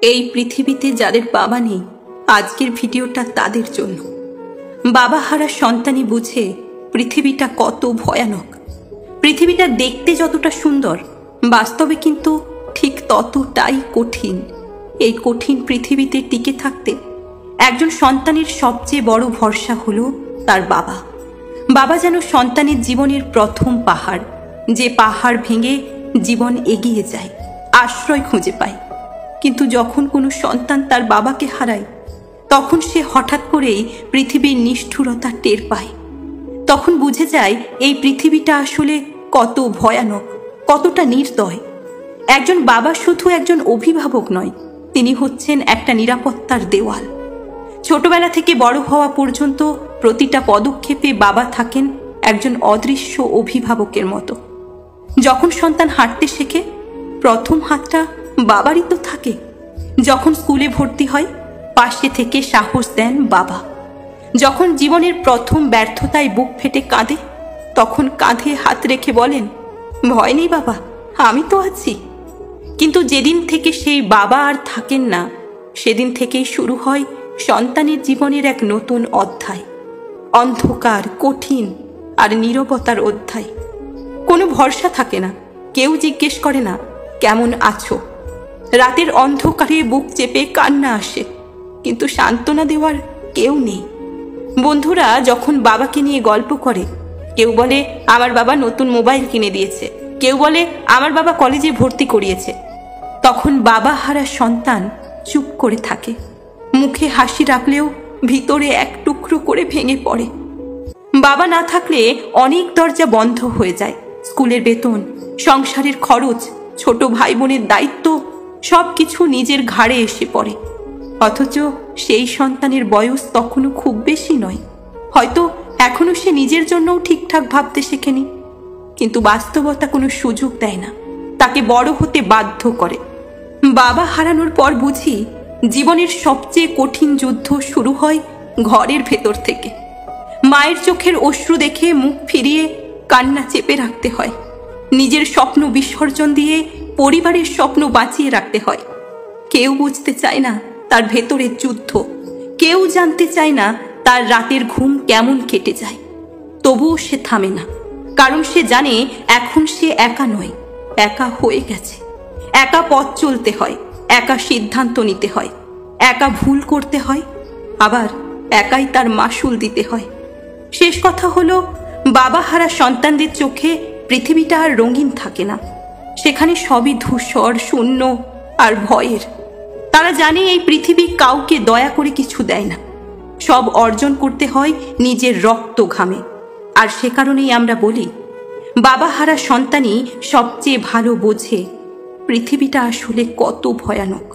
এই পৃথিবীতে যাদের বাবা নেই, আজকের ভিডিওটা তাদের জন্য। বাবা হারা সন্তানই বুঝে পৃথিবীটা কত ভয়ানক। পৃথিবীটা দেখতে যতটা সুন্দর, বাস্তবে কিন্তু ঠিক ততটাই কঠিন। এই কঠিন পৃথিবীতে টিকে থাকতে একজন সন্তানের সবচেয়ে বড় ভরসা হলো তার বাবা। বাবা যেন সন্তানের জীবনের প্রথম পাহাড়, যে পাহাড় ভেঙে জীবন এগিয়ে যায়, আশ্রয় খুঁজে পায়। কিন্তু যখন কোনো সন্তান তার বাবাকে হারায়, তখন সে হঠাৎ করেই পৃথিবীর নিষ্ঠুরতা টের পায়। তখন বুঝে যায় এই পৃথিবীটা আসলে কত ভয়ানক, কতটা নির্দয়। একজন বাবা শুধু একজন অভিভাবক নয়, তিনি হচ্ছেন একটা নিরাপত্তার দেওয়াল। ছোটবেলা থেকে বড় হওয়া পর্যন্ত প্রতিটা পদক্ষেপে বাবা থাকেন একজন অদৃশ্য অভিভাবকের মতো। যখন সন্তান হাঁটতে শেখে, প্রথম হাতটা বাবারই তো থাকে। যখন স্কুলে ভর্তি হয়, পাশে থেকে সাহস দেন বাবা। যখন জীবনের প্রথম ব্যর্থতায় বুক ফেটে কাঁদে, তখন কাঁধে হাত রেখে বলেন, ভয় নেই বাবা, আমি তো আছি। কিন্তু যেদিন থেকে সেই বাবা আর থাকেন না, সেদিন থেকেই শুরু হয় সন্তানের জীবনের এক নতুন অধ্যায়। অন্ধকার, কঠিন আর নীরবতার অধ্যায়। কোনো ভরসা থাকে না, কেউ জিজ্ঞেস করে না কেমন আছো। রাতের অন্ধকারে বুক চেপে কান্না আসে, কিন্তু সান্ত্বনা দেওয়ার কেউ নেই। বন্ধুরা যখন বাবাকে নিয়ে গল্প করে, কেউ বলে আমার বাবা নতুন মোবাইল কিনে দিয়েছে, কেউ বলে আমার বাবা কলেজে ভর্তি করিয়েছে, তখন বাবা হারা সন্তান চুপ করে থাকে। মুখে হাসি রাখলেও ভিতরে এক টুকরো করে ভেঙে পড়ে। বাবা না থাকলে অনেক দরজা বন্ধ হয়ে যায়। স্কুলের বেতন, সংসারের খরচ, ছোট ভাই বোনের দায়িত্ব, সবকিছু নিজের ঘাড়ে এসে পড়ে। অথচ সেই সন্তানের বয়স তখনও খুব বেশি নয়, হয়তো এখনো সে নিজের জন্যও ঠিকঠাক ভাবতে শেখেনি। কিন্তু বাস্তবতা কোনো সুযোগ দেয় না, তাকে বড় হতে বাধ্য করে। বাবা হারানোর পর বুঝি জীবনের সবচেয়ে কঠিন যুদ্ধ শুরু হয় ঘরের ভেতর থেকে। মায়ের চোখের অশ্রু দেখে মুখ ফিরিয়ে কান্না চেপে রাখতে হয়। নিজের স্বপ্ন বিসর্জন দিয়ে পরিবারের স্বপ্ন বাঁচিয়ে রাখতে হয়। কেউ বুঝতে চায় না তার ভেতরের যুদ্ধ, কেউ জানতে চায় না তার রাতের ঘুম কেমন কেটে যায়। তবুও সে থামে না, কারণ সে জানে এখন সে একা নয়, একা হয়ে গেছে। একা পথ চলতে হয়, একা সিদ্ধান্ত নিতে হয়, একা ভুল করতে হয়, আবার একাই তার মাসুল দিতে হয়। শেষ কথা হলো, বাবা হারা সন্তানদের চোখে পৃথিবীটা আর রঙিন থাকে না। সেখানে সবই ধূসর, শূন্য আর ভয়ের। তারা জানে এই পৃথিবী কাউকে দয়া করে কিছু দেয় না, সব অর্জন করতে হয় নিজের রক্ত ঘামে। আর সে কারণেই আমরা বলি, বাবা হারা সন্তানই সবচেয়ে ভালো বোঝে পৃথিবীটা আসলে কত ভয়ানক।